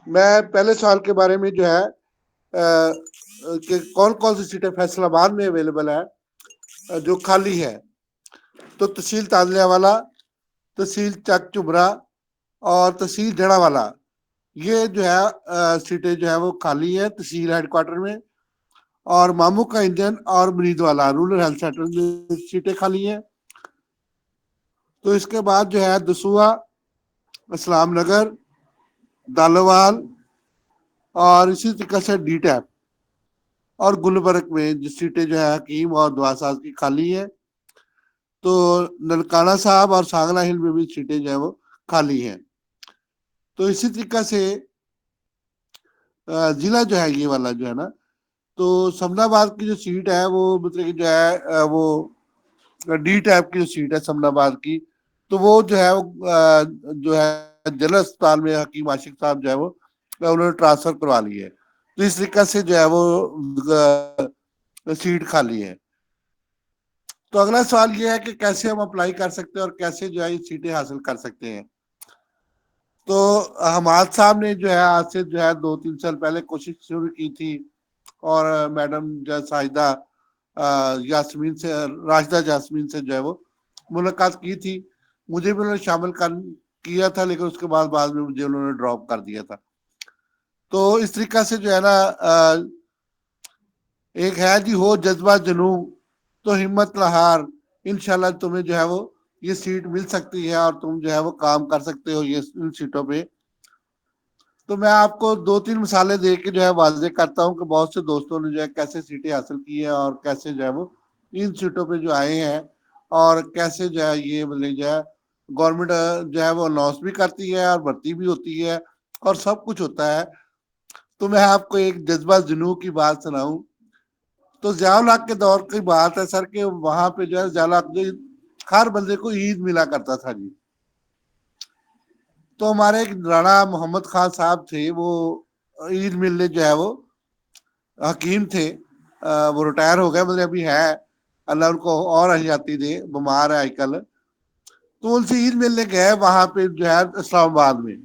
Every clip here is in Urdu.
میں پہلے سوال کے بارے میں جو ہے کہ کون کون سی سیٹیں فیصل آباد میں اویلیبل ہے جو خالی ہے، تو تحصیل تانیہ والا، تحصیل چک چبرا اور تحصیل جڑا والا، یہ جو ہے سیٹیں جو ہے وہ خالی ہے تحصیل ہیڈ کوارٹر میں، اور مامو کا انجن اور مرید والا رورل ہیلتھ سینٹر میں سیٹیں خالی ہیں۔ تو اس کے بعد جو ہے دسوہا، اسلام نگر، دالوال اور اسی طریقے سے ڈی ٹیپ اور گلبرگ میں جس سیٹیں جو ہے حکیم اور دعا ساز کی خالی ہیں۔ تو ننکانہ صاحب اور سانگلہ ہل میں بھی سیٹیں جو ہے وہ خالی ہیں۔ تو اسی طریقے سے ضلع جو ہے یہ والا جو ہے نا، تو سمنا آباد کی جو سیٹ ہے وہ مطلب کہ جو ہے وہ ڈی ٹائپ کی جو سیٹ ہے سمنا آباد کی، تو وہ جو ہے جنرل اسپتال میں حکیم عاشق صاحب جو ہے وہ انہوں نے ٹرانسفر کروا لی ہے۔ تو اس طریقے سے جو ہے وہ سیٹ خالی ہے۔ تو اگلا سوال یہ ہے کہ کیسے ہم اپلائی کر سکتے ہیں اور کیسے جو ہے یہ سیٹیں حاصل کر سکتے ہیں۔ تو حماد صاحب نے جو ہے آج سے جو ہے 2-3 سال پہلے کوشش شروع کی تھی، اور میڈم جو ساجدہ یاسمین سے، راشدہ جاسمین سے جو ہے وہ ملاقات کی تھی، مجھے بھی انہوں نے شامل کیا تھا، لیکن اس کے بعد میں مجھے انہوں نے ڈراپ کر دیا تھا۔ تو اس طریقہ سے جو ہے نا ایک ہے جی ہو جذبہ جنوں تو ہمت نہ ہار، انشاءاللہ تمہیں جو ہے وہ یہ سیٹ مل سکتی ہے اور تم جو ہے وہ کام کر سکتے ہو یہ ان سیٹوں پہ۔ تو میں آپ کو 2-3 مثالیں دے کے جو ہے واضح کرتا ہوں کہ بہت سے دوستوں نے جو ہے کیسے سیٹیں حاصل کی ہیں اور کیسے جو ہے وہ ان سیٹوں پہ جو آئے ہیں، اور کیسے جو ہے یہ مطلب جو ہے گورنمنٹ جو ہے وہ اناؤنس بھی کرتی ہے اور بھرتی بھی ہوتی ہے اور سب کچھ ہوتا ہے۔ تو میں آپ کو ایک جذبہ جنوں کی بات سناؤں تو ضیاء الحق کے دور کی بات ہے سر، کہ وہاں پہ جو ہے ضیاء الحق ہر بندے کو عید ملا کرتا تھا جی۔ تو ہمارے ایک رانا محمد خان صاحب تھے، وہ عید ملنے جو ہے وہ حکیم تھے، وہ ریٹائر ہو گئے، مطلب ابھی ہے، اللہ ان کو اور حیاتی دے، بیمار ہے آج کل۔ تو ان سے عید ملنے گئے وہاں پہ جو ہے اسلام آباد میں،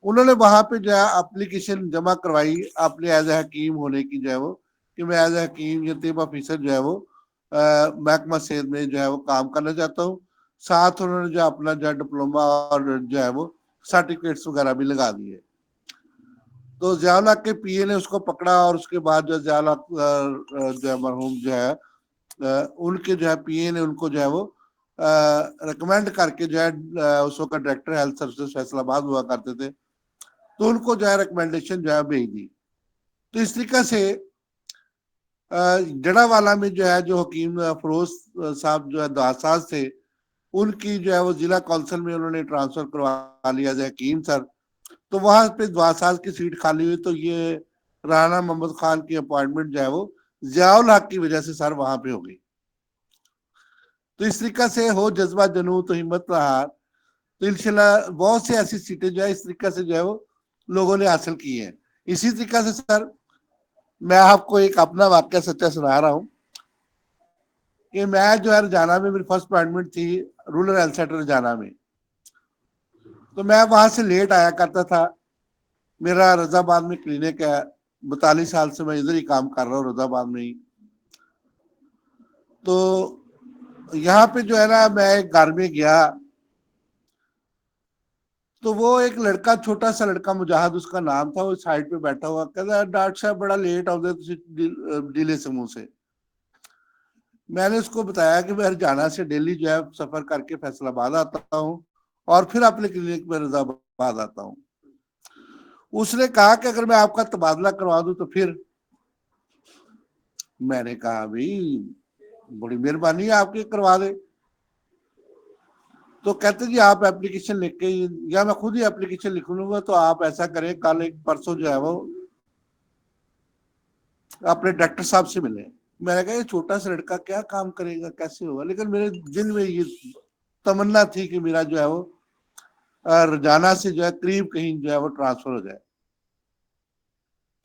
انہوں نے وہاں پہ جو ہے اپلیکیشن جمع کروائی اپنے ایز اے حکیم ہونے کی جو ہے وہ، کہ میں ایز اے حکیم یا طب آفیسر جو ہے وہ محکمہ صحت میں جو ہے وہ کام کرنا چاہتا ہوں۔ ساتھ انہوں نے جو اپنا جو ڈپلوما اور جو ہے وہ سرٹیفکیٹس وغیرہ بھی لگا دیے۔ تو ضیاء الحق کے پی اے نے اس کو پکڑا، اور اس کے بعد جو ضیاء الحق جو ہے مرحوم جو ہے ان کے جو ہے پی اے نے ان کو جو ہے وہ ریکمینڈ کر کے جو ہے اس وقت ڈائریکٹر ہیلتھ سروسز فیصل آباد ہوا کرتے تھے، تو ان کو جو ہے ریکمینڈیشن جو ہے بھیج دی۔ تو اس طریقے سے جڑا والا میں جو ہے جو حکیم فروز صاحب جو ہے دعاساز تھے، ان کی جو ہے وہ ضلع کونسل میں انہوں نے ٹرانسفر کروا لیا جو حکیم سر، تو وہاں پہ دعاساز کی سیٹ خالی ہوئی، تو یہ رانا محمد خان کی اپوائنٹمنٹ جو ہے وہ ضیاء الحق کی وجہ سے سر وہاں پہ ہو گئی۔ تو اس طریقے سے ہو جذبہ جنوں تو ہمت نہ ہار، تو انشاءاللہ بہت سے ایسی سیٹیں جو ہے اس طریقے سے جو ہے وہ لوگوں نے حاصل کی ہیں۔ اسی طریقے سے سر میں آپ کو ایک اپنا واقعہ سچا سنا رہا ہوں کہ میں جو ہے رجانہ میں میری فرسٹ اپوائنٹمنٹ تھی رورل ہیلتھ سینٹر رجانہ میں، تو میں وہاں سے لیٹ آیا کرتا تھا۔ میرا رضا آباد میں کلینک ہے، 42 سال سے میں ادھر ہی کام کر رہا ہوں رضا آباد میں ہی۔ تو یہاں پہ جو ہے نا میں ایک گھر میں گیا، تو وہ ایک لڑکا، چھوٹا سا لڑکا، مجاہد اس کا نام تھا، وہ سائڈ پہ بیٹھا ہوا، کہتا ڈاکٹر صاحب بڑا لیٹ آؤ ڈیلے سموہ سے۔ میں نے اس کو بتایا کہ میں ہرجانہ سے ڈیلی جو ہے سفر کر کے فیصل آباد آتا ہوں اور پھر اپنے کلینک میں رضا آباد آتا ہوں۔ اس نے کہا کہ اگر میں آپ کا تبادلہ کروا دوں تو پھر؟ میں نے کہا بھائی بڑی مہربانی ہے آپ کی، کروا دے۔ تو کہتے جی آپ اپلیکیشن لکھ کے، یا میں خود ہی اپلیکیشن لکھ لوں گا، تو آپ ایسا کریں کل ایک پرسوں جو ہے وہ اپنے ڈاکٹر صاحب سے ملیں۔ میں نے کہا یہ چھوٹا سا لڑکا کیا کام کرے گا، کیسے ہوگا، لیکن میرے دل میں یہ تمنا تھی کہ میرا جو ہے وہ رجانہ سے جو ہے قریب کہیں جو ہے وہ ٹرانسفر ہو جائے۔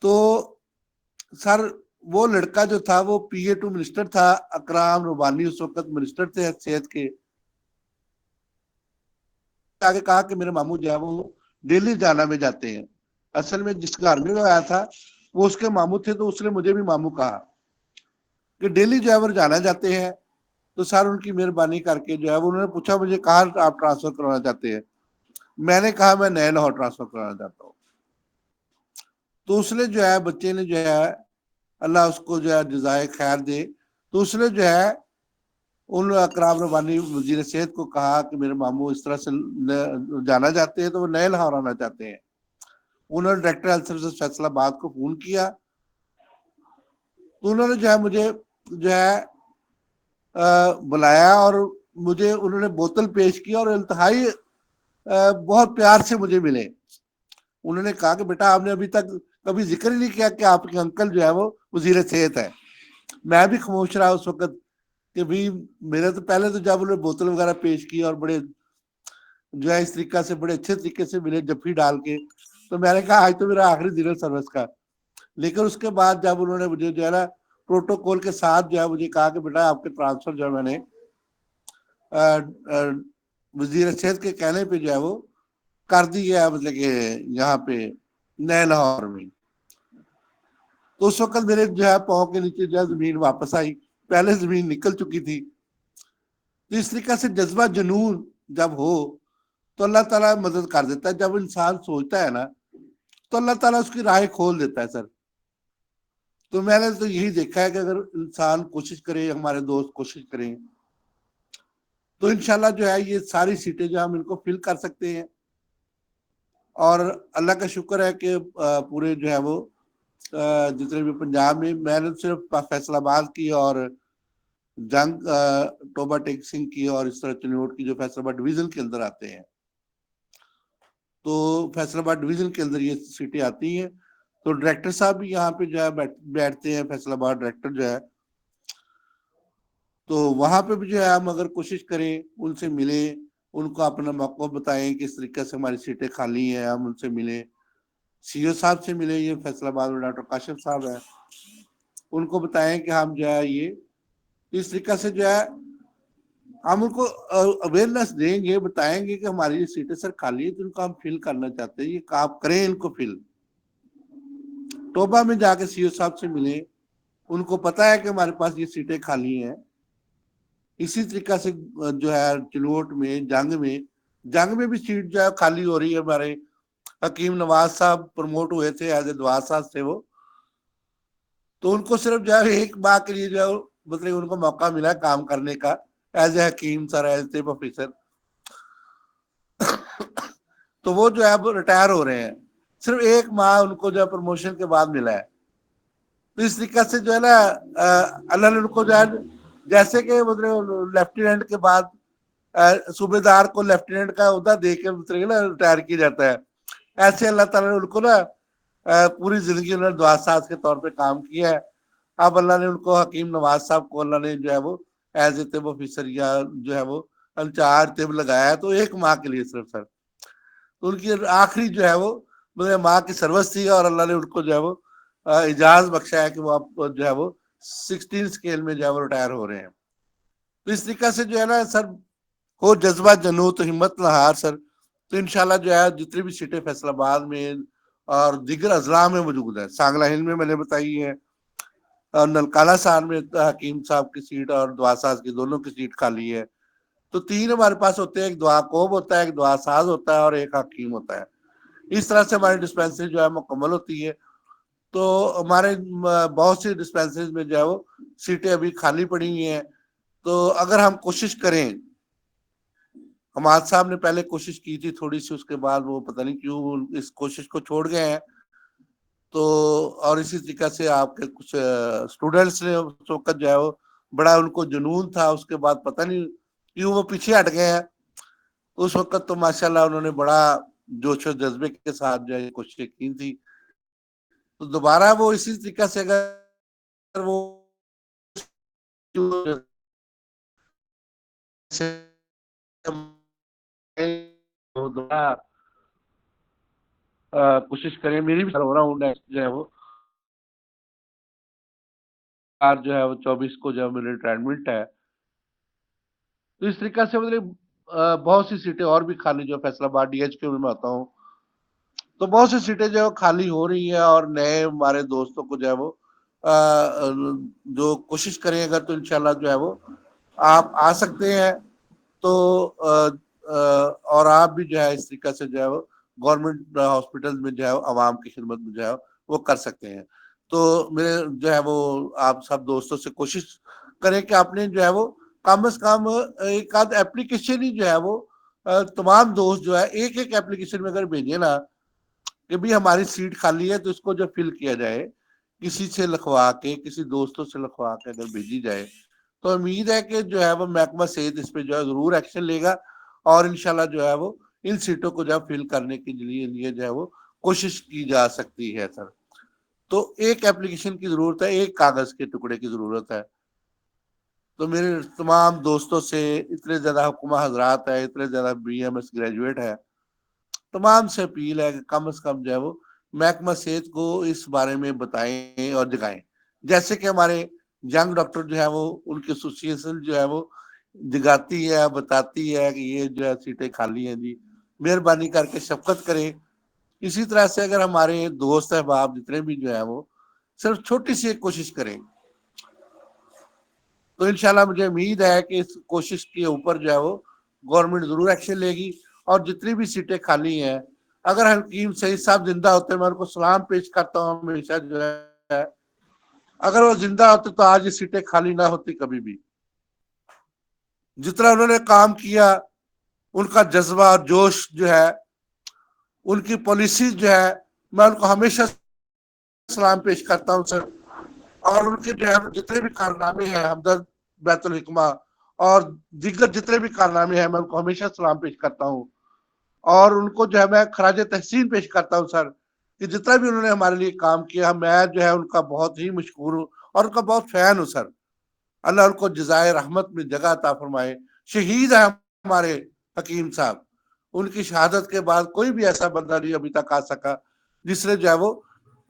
تو سر وہ لڑکا جو تھا وہ پی اے ٹو منسٹر تھا، اکرام ربانی اس وقت منسٹر تھے صحت کے۔ آگے کہا کہ میرے ماموں جو ہے وہ ڈیلی جانا میں جاتے ہیں، اصل میں جس گھر میں آیا تھا وہ اس کے ماموں تھے، تو اس نے مجھے بھی ماموں کہا کہ ڈیلی جو ہے وہ جانا جاتے ہیں، تو سر ان کی مہربانی کر کے جو ہے انہوں نے پوچھا مجھے کہاں آپ ٹرانسفر کروانا چاہتے ہیں، میں نے کہا میں نئے لاہور ٹرانسفر کرانا چاہتا ہوں۔ تو اس نے جو ہے بچے نے جو ہے اللہ اس کو جو ہے جزائے خیر دے، تو اس نے جو ہے ان اکرام ربانی وزیر صحت کو کہا کہ میرے ماموں اس طرح سے جانا چاہتے ہیں، تو وہ نئے لاہور آنا چاہتے ہیں۔ انہوں نے ڈائریکٹر ہیلتھ سروسز فیصل آباد کو فون کیا، تو انہوں نے جو ہے مجھے جو ہے بلایا اور مجھے انہوں نے بوتل پیش کی اور انتہائی بہت پیار سے مجھے ملے۔ انہوں نے کہا کہ بیٹا آپ نے ابھی تک کبھی ذکر ہی نہیں کیا کہ آپ کے انکل جو ہے وہ وزیر صحت ہے۔ میں بھی خاموش رہا اس وقت کہ بھی میرے تو پہلے تو جب انہوں نے بوتل وغیرہ پیش کی اور بڑے جو ہے اس طریقہ سے بڑے اچھے طریقے سے ملے جفی ڈال کے، تو میں نے کہا آج تو میرا آخری دن ہے سروس کا۔ لیکن اس کے بعد جب انہوں نے مجھے جو ہے نا پروٹوکول کے ساتھ جو ہے مجھے کہا کہ بیٹا آپ کے ٹرانسفر جو ہے میں نے وزیر صحت کے کہنے پہ جو ہے وہ کر دی ہے، مطلب کہ یہاں پہ نئے لاہور میں۔ تو اس وقت میرے جو ہے پاؤں کے نیچے جو ہے زمین واپس آئی، پہلے زمین نکل چکی تھی۔ تو اس طریقے سے جذبہ جنون جب ہو تو اللہ تعالیٰ مدد کر دیتا ہے۔ جب انسان سوچتا ہے نا تو اللہ تعالیٰ اس کی راہ کھول دیتا ہے سر۔ تو میں نے تو یہی دیکھا ہے کہ اگر انسان کوشش کرے، ہمارے دوست کوشش کریں، تو انشاءاللہ جو ہے یہ ساری سیٹیں جو ہم ان کو فل کر سکتے ہیں۔ اور اللہ کا شکر ہے کہ پورے جو ہے وہ جتنے بھی پنجاب میں نے صرف فیصل آباد کی اور جنگ ٹوبہ ٹیک سنگھ کی اور اس طرح چنوٹ کی جو فیصل آباد ڈویژن کے اندر آتے ہیں، تو فیصل آباد ڈویژن کے اندر یہ سیٹیں آتی ہیں۔ تو ڈائریکٹر صاحب بھی یہاں پہ جو ہے بیٹھتے ہیں، فیصل آباد ڈائریکٹر جو ہے، تو وہاں پہ بھی جو ہے ہم اگر کوشش کریں ان سے ملیں، ان کو اپنا موقع بتائیں کہ اس طریقے سے ہماری سیٹیں خالی ہیں، ہم ان سے ملیں، سی او صاحب سے ملیں، یہ فیصل آباد میں ڈاکٹر کاشف صاحب ہیں، ان کو بتائیں کہ ہم جو ہے یہ اس طریقے سے جو ہے ہم ان کو اویئرنیس دیں گے، بتائیں گے کہ ہماری یہ سیٹیں سر خالی ہے، تو ان کو ہم فل کرنا چاہتے ہیں، یہ آپ کریں ان کو فل۔ ٹوبہ میں جا کے سی او صاحب سے ملیں، ان کو پتا ہے کہ ہمارے پاس یہ سیٹیں خالی ہیں۔ اسی طریقہ سے جو ہے چلوٹ میں جنگ میں بھی سیٹ جو ہے خالی ہو رہی ہے۔ ہمارے حکیم نواز صاحب پروموٹ ہوئے تھے، ایز اے دعا صاحب تھے وہ، تو ان کو صرف جو ہے ایک ماہ کے لیے جو ہے مطلب ان کو موقع ملا کام کرنے کا ایز اے حکیم سر، ایز اے آفیسر، تو وہ جو ہے اب ریٹائر ہو رہے ہیں، صرف ایک ماہ ان کو جو ہے پروموشن کے بعد ملا ہے۔ تو اس طریقے سے جو ہے نا اللہ نے ان کو جو ہے جیسے کہ مطلب لیفٹیننٹ کے بعد صوبے دار کو لیفٹیننٹ کا عہدہ دے کے مطلب نا ریٹائر کیا جاتا ہے، ایسے اللہ تعالیٰ نے ان کو نا پوری زندگی انہوں نے دعا ساز کے طور پہ کام کیا ہے۔ اب اللہ نے ان کو حکیم نواز صاحب کو اللہ نے جو ہے وہ ایز اے طب آفیسر یا جو ہے وہ انچارج طب لگایا ہے، تو ایک ماہ کے لیے صرف سر۔ تو ان کی آخری جو ہے وہ مطلب ماہ کی سروس تھی، اور اللہ نے ان کو جو ہے وہ اجازت بخشا ہے کہ وہ اب جو ہے وہ 16 اسکیل میں جو ہے وہ ریٹائر ہو رہے ہیں۔ تو اس طریقہ سے جو ہے نا سر ہو جذبہ جنو تو ہمت نہ ہار سر۔ تو انشاءاللہ جو ہے جتنی بھی سیٹیں فیصل آباد میں اور دیگر اضلاع میں موجود ہے، سانگلہ ہند میں نے بتائی ہے، اور نلکانہ سان میں حکیم صاحب کی سیٹ اور دعا ساز کی دونوں کی سیٹ خالی ہے۔ تو تین ہمارے پاس ہوتے ہیں، ایک دعا کوب ہوتا ہے، ایک دعا ساز ہوتا ہے، اور ایک حکیم ہوتا ہے۔ اس طرح سے ہماری ڈسپینسری جو ہے مکمل ہوتی ہے۔ تو ہمارے بہت سی ڈسپینسریز میں جو ہے وہ سیٹیں ابھی خالی پڑی ہوئی ہیں۔ تو اگر ہم کوشش کریں، حماد صاحب نے پہلے کوشش کی تھی تھوڑی سی، اس کے بعد وہ پتہ نہیں کیوں اس کوشش کو چھوڑ گئے ہیں۔ تو اور اسی طریقے سے آپ کے کچھ اسٹوڈنٹس نے اس وقت جو ہے وہ بڑا ان کو جنون تھا، اس کے بعد پتہ نہیں کیوں وہ پیچھے ہٹ گئے ہیں۔ اس وقت تو ماشاءاللہ انہوں نے بڑا جوش و جذبے کے ساتھ جو ہے کوششیں کی تھی۔ تو دوبارہ وہ اسی طریقے سے اگر وہ کوشش کریں، میری بھی ہو رہا ہوں جو ہے وہ جو ہے وہ 24 کو جو میری ریٹائرمنٹ ہے۔ تو اس طریقے سے مطلب بہت سی سیٹیں اور بھی خالی جو فیصل آباد ڈی ایچ کے میں آتا ہوں، تو بہت سی سیٹیں جو ہے خالی ہو رہی ہیں اور نئے ہمارے دوستوں کو جو ہے وہ جو کوشش کریں اگر تو انشاءاللہ جو ہے وہ آپ آ سکتے ہیں. تو اور آپ بھی جو ہے اس طریقے سے جو ہے وہ گورنمنٹ ہاسپٹل میں جو ہے عوام کی خدمت میں جو ہے وہ کر سکتے ہیں. تو میرے جو ہے وہ آپ سب دوستوں سے کوشش کریں کہ آپ نے جو ہے وہ کم از کم ایک آدھ اپلیکیشن ہی جو ہے وہ تمام دوست جو ہے ایک ایک اپلیکیشن میں اگر بھیجے نا کہ بھی ہماری سیٹ خالی ہے تو اس کو جو فل کیا جائے کسی سے لکھوا کے کسی دوستوں سے لکھوا کے اگر بھیجی جائے تو امید ہے کہ جو ہے وہ محکمہ صحت اس پہ جو ہے ضرور ایکشن لے گا اور انشاءاللہ جو ہے وہ ان سیٹوں کو جو ہے فل کرنے کے لیے جو ہے وہ کوشش کی جا سکتی ہے سر. تو ایک اپلیکیشن کی ضرورت ہے, ایک کاغذ کے ٹکڑے کی ضرورت ہے. تو میرے تمام دوستوں سے اتنے زیادہ حکومہ حضرات ہے, اتنے زیادہ BMS گریجویٹ ہے, تمام سے اپیل ہے کہ کم از کم جو ہے وہ محکمہ صحت کو اس بارے میں بتائیں اور جگائیں. جیسے کہ ہمارے ینگ ڈاکٹر جو ہے وہ ان کی ایسوسیشن جو ہے وہ جگاتی ہے, بتاتی ہے کہ یہ جو ہے سیٹیں خالی ہیں جی, مہربانی کر کے شفقت کریں. اسی طرح سے اگر ہمارے دوست احباب جتنے بھی جو ہے وہ صرف چھوٹی سی ایک کوشش کریں تو انشاءاللہ مجھے امید ہے کہ اس کوشش کے اوپر جو ہے وہ گورنمنٹ ضرور ایکشن لے گی. اور جتنی بھی سیٹیں خالی ہیں اگر حکیم سعید صاحب زندہ ہوتے ہیں میں ان کو سلام پیش کرتا ہوں ہمیشہ جو ہے, اگر وہ زندہ ہوتے تو آج یہ سیٹیں خالی نہ ہوتی کبھی بھی. جتنا انہوں نے کام کیا, ان کا جذبہ اور جوش جو ہے, ان کی پالیسیز جو ہے, میں ان کو ہمیشہ سلام پیش کرتا ہوں سر. اور ان کے جو ہے جتنے بھی کارنامے ہیں ہمدرد بیت الحکمہ اور دیگر جتنے بھی کارنامے ہیں میں ان کو ہمیشہ سلام پیش کرتا ہوں. اور ان کو جو ہے میں خراج تحسین پیش کرتا ہوں سر کہ جتنا بھی انہوں نے ہمارے لیے کام کیا میں جو ہے ان کا بہت ہی مشکور ہوں اور ان کا بہت فین ہوں سر. اللہ ان کو جزائے رحمت میں جگہ عطا فرمائے. شہید ہے ہمارے حکیم صاحب, ان کی شہادت کے بعد کوئی بھی ایسا بندہ نہیں ابھی تک آ سکا جس نے جو ہے وہ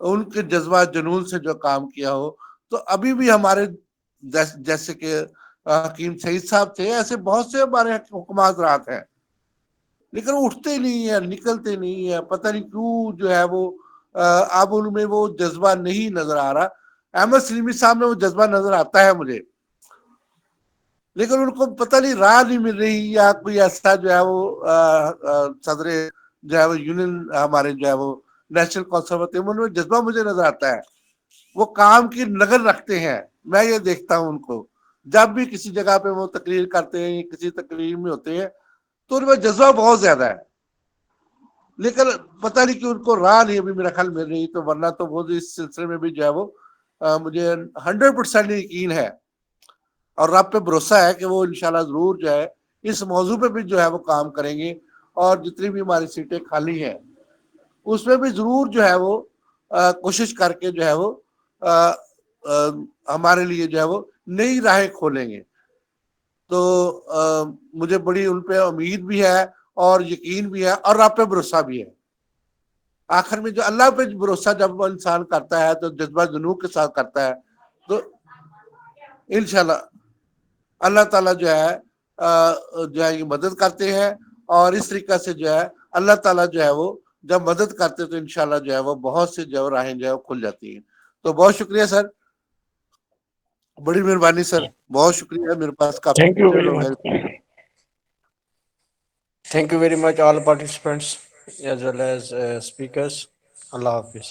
ان کے جذبہ جنون سے جو کام کیا ہو. تو ابھی بھی ہمارے جیسے کہ حکیم سعید صاحب تھے ایسے بہت سے ہمارے حکماء حضرات ہیں لیکن اٹھتے نہیں ہیں, نکلتے نہیں ہیں, پتہ نہیں کیوں جو ہے وہ اب ان میں وہ جذبہ نہیں نظر آ رہا. احمد سلیمی صاحب میں وہ جذبہ نظر آتا ہے مجھے, لیکن ان کو پتہ نہیں راہ نہیں مل رہی یا کوئی ایسا جو ہے وہ صدر جو ہے وہ یونین ہمارے جو ہے وہ نیشنل کانسرویٹو ان میں جذبہ مجھے نظر آتا ہے. وہ کام کی لگن رکھتے ہیں, میں یہ دیکھتا ہوں ان کو جب بھی کسی جگہ پہ وہ تقریر کرتے ہیں کسی تقریر میں ہوتے ہیں تو ان میں جذبہ بہت زیادہ ہے, لیکن پتہ نہیں کہ ان کو راہ نہیں ابھی میرا خیال مل رہی. تو ورنہ تو وہ اس سلسلے میں بھی جو ہے وہ مجھے 100% یقین ہے اور رب پہ بھروسہ ہے کہ وہ انشاءاللہ ضرور جو ہے اس موضوع پہ بھی جو ہے وہ کام کریں گے اور جتنی بھی ہماری سیٹیں خالی ہیں اس میں بھی ضرور جو ہے وہ کوشش کر کے جو ہے وہ ہمارے لیے جو ہے وہ نئی راہیں کھولیں گے. تو مجھے بڑی ان پہ امید بھی ہے اور یقین بھی ہے اور رب پہ بھروسہ بھی ہے. آخر میں جو اللہ پہ بھروسہ جب وہ انسان کرتا ہے تو جذبہ جنون کے ساتھ کرتا ہے تو انشاءاللہ اللہ تعالیٰ جو ہے یہ مدد کرتے ہیں. اور اس طریقے سے جو ہے اللہ تعالیٰ جو ہے وہ جب مدد کرتے تو انشاءاللہ جو ہے وہ بہت سے جو راہیں جو ہے وہ کھل جاتی ہیں. تو بہت شکریہ سر, بڑی مہربانی سر, بہت شکریہ. میرے پاس کافی Thank you period very who much. گئے. Thank you very much, all participants as well as speakers. Allah Hafiz.